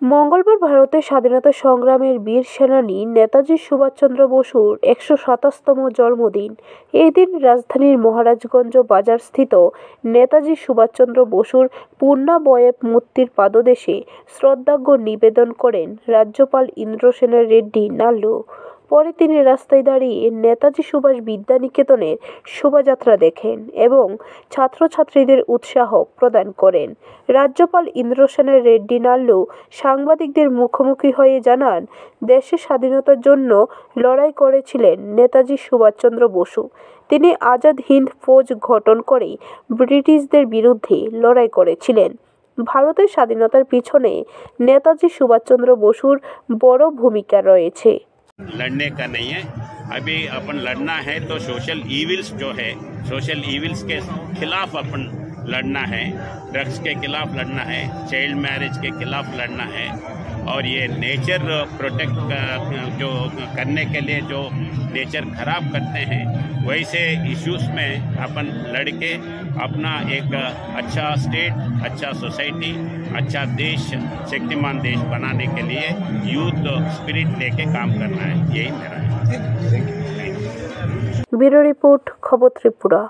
মঙ্গলবার ভারতের স্বাধীনতা সংগ্রামের বীর সেনানী নেতাজি সুভাষচন্দ্র বসুর ১২৭তম জন্মদিন। এই দিন রাজধানীর মহারাজগঞ্জ বাজারস্থিত নেতাজি সুভাষচন্দ্র বসুর পূর্ণাবয়ব মূর্তির পাদদেশে শ্রদ্ধার্ঘ্য নিবেদন করেন রাজ্যপাল ইন্দ্রসেন রেড্ডি নাল্লু। পরে তিনি রাস্তায় দাঁড়িয়ে নেতাজি সুভাষ বিদ্যানিকেতনের শোভাযাত্রা দেখেন এবং ছাত্রছাত্রীদের উৎসাহ প্রদান করেন। রাজ্যপাল ইন্দ্রসেন রেড্ডি নাল্লু সাংবাদিকদের মুখোমুখি হয়ে জানান, দেশের স্বাধীনতার জন্য লড়াই করেছিলেন নেতাজি সুভাষচন্দ্র বসু। তিনি আজাদ হিন্দ ফৌজ গঠন করে ব্রিটিশদের বিরুদ্ধে লড়াই করেছিলেন। ভারতের স্বাধীনতার পিছনে নেতাজি সুভাষচন্দ্র বসুর বড় ভূমিকা রয়েছে। लड़ने का नहीं है, अभी अपन लड़ना है तो सोशल इविल्स जो है, सोशल इविल्स के खिलाफ अपन लड़ना है। ड्रग्स के खिलाफ लड़ना है, चाइल्ड मैरिज के खिलाफ लड़ना है और ये नेचर प्रोटेक्ट जो करने के लिए जो नेचर खराब करते हैं वैसे इश्यूज में अपन लड़के अपना एक अच्छा स्टेट, अच्छा सोसाइटी, अच्छा देश, शक्तिमान देश बनाने के लिए यूथ स्पिरिट लेके काम करना है, यही मेरा है। ब्यूरो रिपोर्ट, खबर त्रिपुरा।